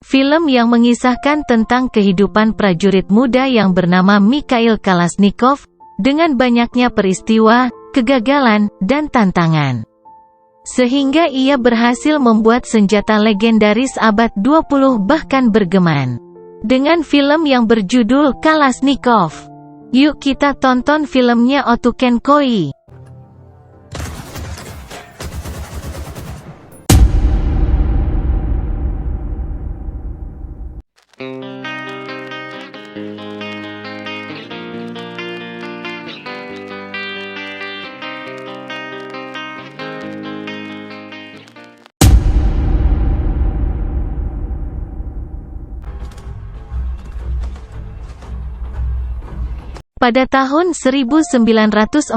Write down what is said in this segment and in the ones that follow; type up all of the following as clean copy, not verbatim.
film yang mengisahkan tentang kehidupan prajurit muda yang bernama Mikhail Kalashnikov, dengan banyaknya peristiwa, kegagalan, dan tantangan. Sehingga ia berhasil membuat senjata legendaris abad 20 bahkan bergeman. Dengan film yang berjudul Kalashnikov. Yuk kita tonton filmnya Otuken Koi. Pada tahun 1941,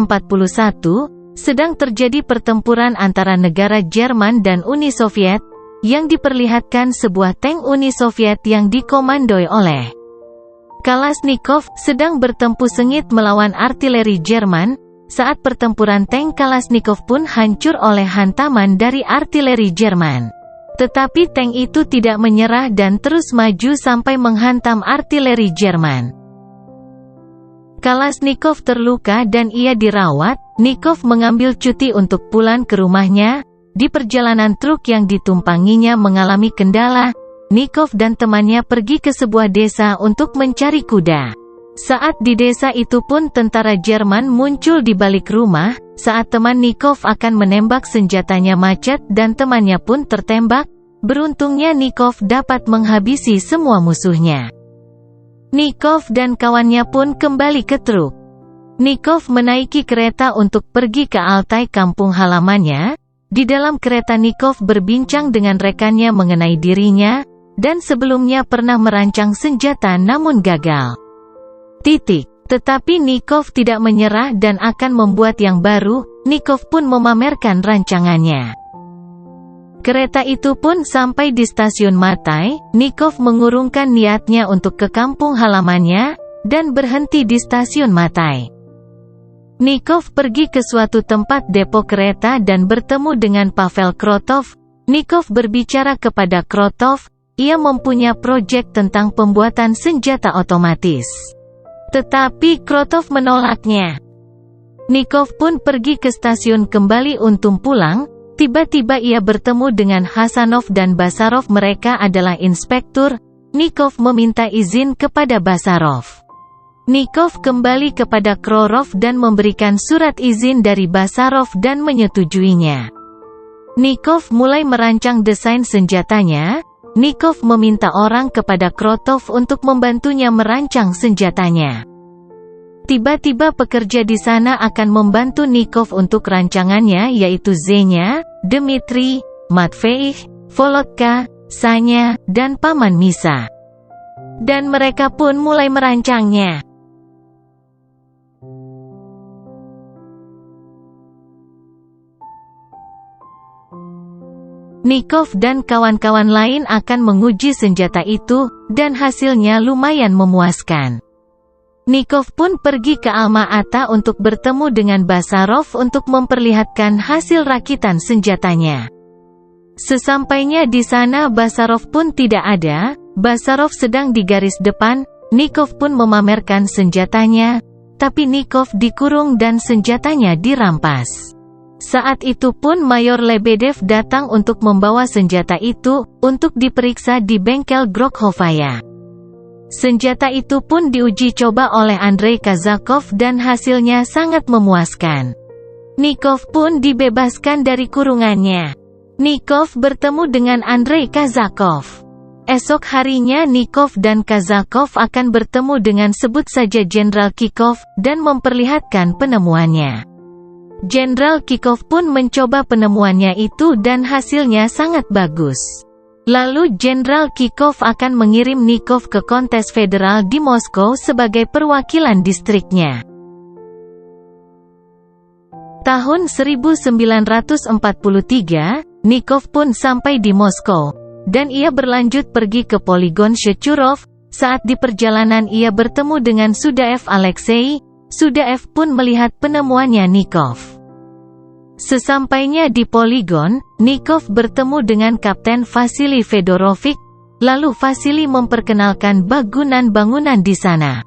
sedang terjadi pertempuran antara negara Jerman dan Uni Soviet, yang diperlihatkan sebuah tank Uni Soviet yang dikomandoi oleh Kalashnikov, sedang bertempur sengit melawan artileri Jerman. Saat pertempuran, tank Kalashnikov pun hancur oleh hantaman dari artileri Jerman. Tetapi tank itu tidak menyerah dan terus maju sampai menghantam artileri Jerman. Kalashnikov terluka dan ia dirawat. Nikov mengambil cuti untuk pulang ke rumahnya. Di perjalanan, truk yang ditumpanginya mengalami kendala. Nikov dan temannya pergi ke sebuah desa untuk mencari kuda. Saat di desa itu pun tentara Jerman muncul di balik rumah. Saat teman Nikov akan menembak, senjatanya macet dan temannya pun tertembak. Beruntungnya Nikov dapat menghabisi semua musuhnya. Nikov dan kawannya pun kembali ke truk. Nikov menaiki kereta untuk pergi ke Altai, kampung halamannya. Di dalam kereta, Nikov berbincang dengan rekannya mengenai dirinya, dan sebelumnya pernah merancang senjata namun gagal. Tetapi Nikov tidak menyerah dan akan membuat yang baru. Nikov pun memamerkan rancangannya. Kereta itu pun sampai di stasiun Matai. Nikov mengurungkan niatnya untuk ke kampung halamannya, dan berhenti di stasiun Matai. Nikov pergi ke suatu tempat depo kereta dan bertemu dengan Pavel Krotov. Nikov berbicara kepada Krotov, ia mempunyai proyek tentang pembuatan senjata otomatis. Tetapi Krotov menolaknya. Nikov pun pergi ke stasiun kembali untuk pulang. Tiba-tiba ia bertemu dengan Hasanov dan Basarov, mereka adalah inspektur. Nikov meminta izin kepada Basarov. Nikov kembali kepada Krorov dan memberikan surat izin dari Basarov dan menyetujuinya. Nikov mulai merancang desain senjatanya. Nikov meminta orang kepada Krotov untuk membantunya merancang senjatanya. Tiba-tiba pekerja di sana akan membantu Nikov untuk rancangannya, yaitu Zhenya, Dmitri, Matvei, Volodka, Sanya, dan Paman Misa. Dan mereka pun mulai merancangnya. Nikov dan kawan-kawan lain akan menguji senjata itu, dan hasilnya lumayan memuaskan. Nikov pun pergi ke Alma-Ata untuk bertemu dengan Basarov untuk memperlihatkan hasil rakitan senjatanya. Sesampainya di sana, Basarov pun tidak ada. Basarov sedang di garis depan. Nikov pun memamerkan senjatanya, tapi Nikov dikurung dan senjatanya dirampas. Saat itu pun Mayor Lebedev datang untuk membawa senjata itu untuk diperiksa di bengkel Grokhovaya. Senjata itu pun diuji coba oleh Andrei Kazakov dan hasilnya sangat memuaskan. Nikov pun dibebaskan dari kurungannya. Nikov bertemu dengan Andrei Kazakov. Esok harinya Nikov dan Kazakov akan bertemu dengan sebut saja Jenderal Kikov dan memperlihatkan penemuannya. Jenderal Kikov pun mencoba penemuannya itu dan hasilnya sangat bagus. Lalu Jenderal Kikov akan mengirim Nikov ke kontes federal di Moskow sebagai perwakilan distriknya. Tahun 1943, Nikov pun sampai di Moskow, dan ia berlanjut pergi ke poligon Shechurov. Saat di perjalanan ia bertemu dengan Sudaev Alexei. Sudaev pun melihat penemuannya Nikov. Sesampainya di poligon, Nikov bertemu dengan Kapten Vasily Fedorovich. lalu Vasily memperkenalkan bangunan-bangunan di sana.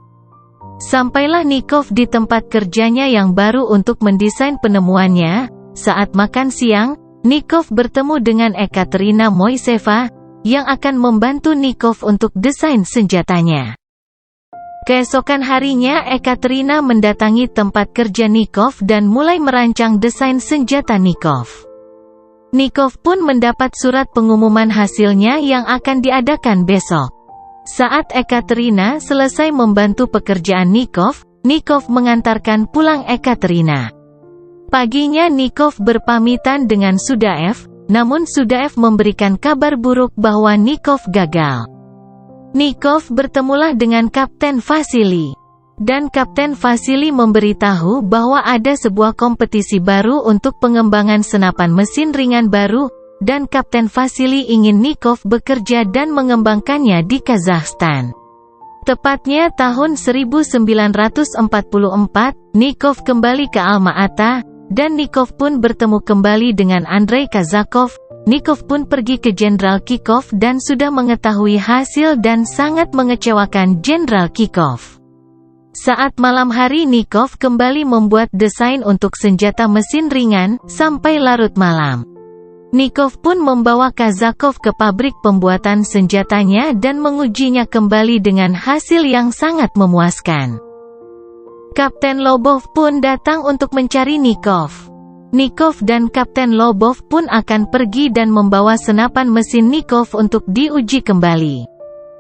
Sampailah Nikov di tempat kerjanya yang baru untuk mendesain penemuannya. Saat makan siang, Nikov bertemu dengan Ekaterina Moiseva, yang akan membantu Nikov untuk desain senjatanya. Keesokan harinya Ekaterina mendatangi tempat kerja Nikov dan mulai merancang desain senjata Nikov. Nikov pun mendapat surat pengumuman hasilnya yang akan diadakan besok. Saat Ekaterina selesai membantu pekerjaan Nikov, Nikov mengantarkan pulang Ekaterina. Paginya Nikov berpamitan dengan Sudaev, namun Sudaev memberikan kabar buruk bahwa Nikov gagal. Nikov bertemulah dengan Kapten Vasily. Dan Kapten Vasily memberitahu bahwa ada sebuah kompetisi baru untuk pengembangan senapan mesin ringan baru, dan Kapten Vasily ingin Nikov bekerja dan mengembangkannya di Kazakhstan. Tepatnya tahun 1944, Nikov kembali ke Alma-Ata, dan Nikov pun bertemu kembali dengan Andrei Kazakov. Nikov pun pergi ke Jenderal Kikov dan sudah mengetahui hasil dan sangat mengecewakan Jenderal Kikov. Saat malam hari Nikov kembali membuat desain untuk senjata mesin ringan, sampai larut malam. Nikov pun membawa Kazakov ke pabrik pembuatan senjatanya dan mengujinya kembali dengan hasil yang sangat memuaskan. Kapten Lobov pun datang untuk mencari Nikov. Nikov dan Kapten Lobov pun akan pergi dan membawa senapan mesin Nikov untuk diuji kembali.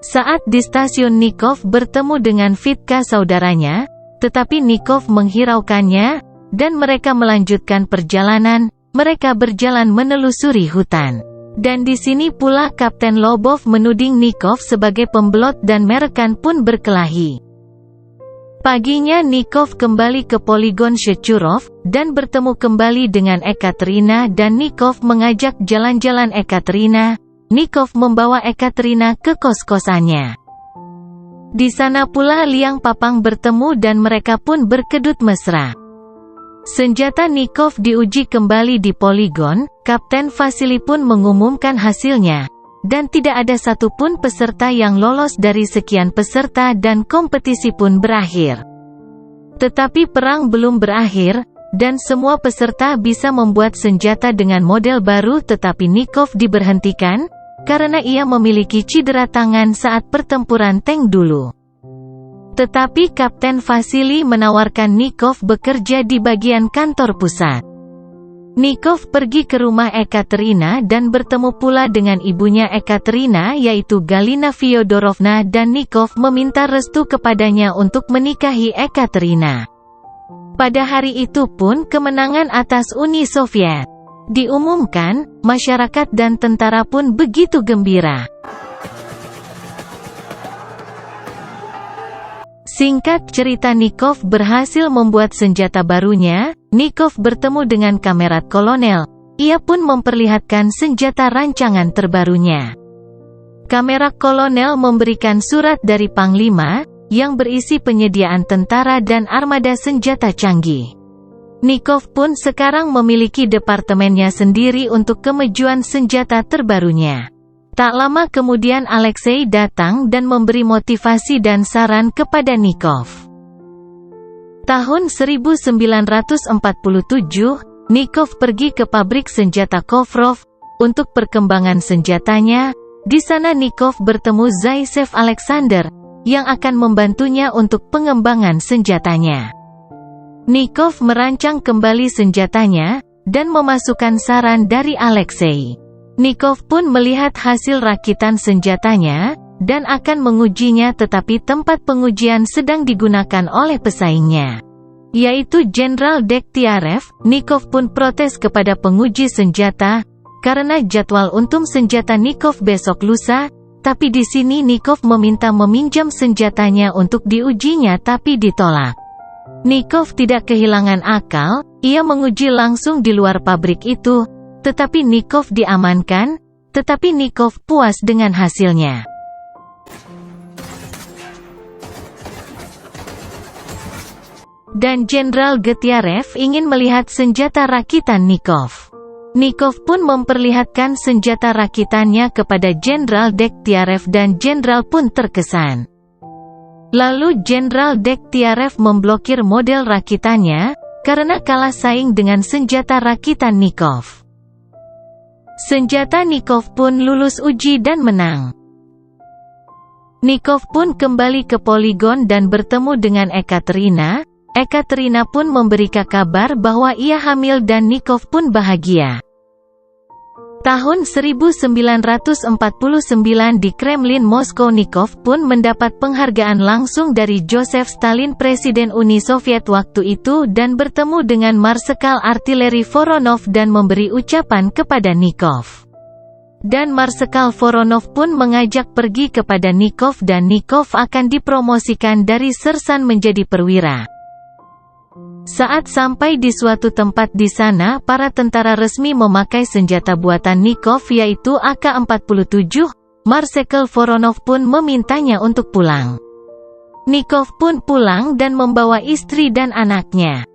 Saat di stasiun Nikov bertemu dengan Vitka saudaranya, tetapi Nikov menghiraukannya, dan mereka melanjutkan perjalanan. Mereka berjalan menelusuri hutan. Dan di sini pula Kapten Lobov menuding Nikov sebagai pembelot dan Merekan pun berkelahi. Paginya Nikov kembali ke poligon Shechurov, dan bertemu kembali dengan Ekaterina dan Nikov mengajak jalan-jalan Ekaterina. Nikov membawa Ekaterina ke kos-kosannya. Di sana pula Liang Papang bertemu dan mereka pun berkedut mesra. Senjata Nikov diuji kembali di poligon. Kapten Vasily pun mengumumkan hasilnya, dan tidak ada satupun peserta yang lolos dari sekian peserta dan kompetisi pun berakhir. Tetapi perang belum berakhir, dan semua peserta bisa membuat senjata dengan model baru, tetapi Nikov diberhentikan, karena ia memiliki cedera tangan saat pertempuran tank dulu. Tetapi Kapten Vasily menawarkan Nikov bekerja di bagian kantor pusat. Nikov pergi ke rumah Ekaterina dan bertemu pula dengan ibunya Ekaterina yaitu Galina Fyodorovna, dan Nikov meminta restu kepadanya untuk menikahi Ekaterina. Pada hari itu pun kemenangan atas Uni Soviet diumumkan, masyarakat dan tentara pun begitu gembira. Singkat cerita, Nikov berhasil membuat senjata barunya. Nikov bertemu dengan Kamerat Kolonel. Ia pun memperlihatkan senjata rancangan terbarunya. Kamerat Kolonel memberikan surat dari Panglima, yang berisi penyediaan tentara dan armada senjata canggih. Nikov pun sekarang memiliki departemennya sendiri untuk kemajuan senjata terbarunya. Tak lama kemudian Alexei datang dan memberi motivasi dan saran kepada Nikov. Tahun 1947, Nikov pergi ke pabrik senjata Kovrov untuk perkembangan senjatanya. Di sana Nikov bertemu Zaisev Alexander, yang akan membantunya untuk pengembangan senjatanya. Nikov merancang kembali senjatanya, dan memasukkan saran dari Alexei. Nikov pun melihat hasil rakitan senjatanya, dan akan mengujinya, tetapi tempat pengujian sedang digunakan oleh pesaingnya, yaitu Jenderal Dektiarev. Nikov pun protes kepada penguji senjata, karena jadwal untung senjata Nikov besok lusa, tapi di sini Nikov meminta meminjam senjatanya untuk diujinya tapi ditolak. Nikov tidak kehilangan akal, ia menguji langsung di luar pabrik itu, tetapi Nikov diamankan, tetapi Nikov puas dengan hasilnya. Dan Jenderal Getiarev ingin melihat senjata rakitan Nikov. Nikov pun memperlihatkan senjata rakitannya kepada Jenderal Degtyarev dan Jenderal pun terkesan. Lalu Jenderal Degtyarev memblokir model rakitannya, karena kalah saing dengan senjata rakitan Nikov. Senjata Nikov pun lulus uji dan menang. Nikov pun kembali ke poligon dan bertemu dengan Ekaterina. Ekaterina pun memberi kabar bahwa ia hamil dan Nikov pun bahagia. Tahun 1949 di Kremlin Moskow, Nikov pun mendapat penghargaan langsung dari Joseph Stalin, Presiden Uni Soviet waktu itu, dan bertemu dengan Marsekal Artileri Voronov dan memberi ucapan kepada Nikov. Dan Marsekal Voronov pun mengajak pergi kepada Nikov dan Nikov akan dipromosikan dari sersan menjadi perwira. Saat sampai di suatu tempat di sana, para tentara resmi memakai senjata buatan Nikov yaitu AK-47. Marsekal Voronov pun memintanya untuk pulang. Nikov pun pulang dan membawa istri dan anaknya.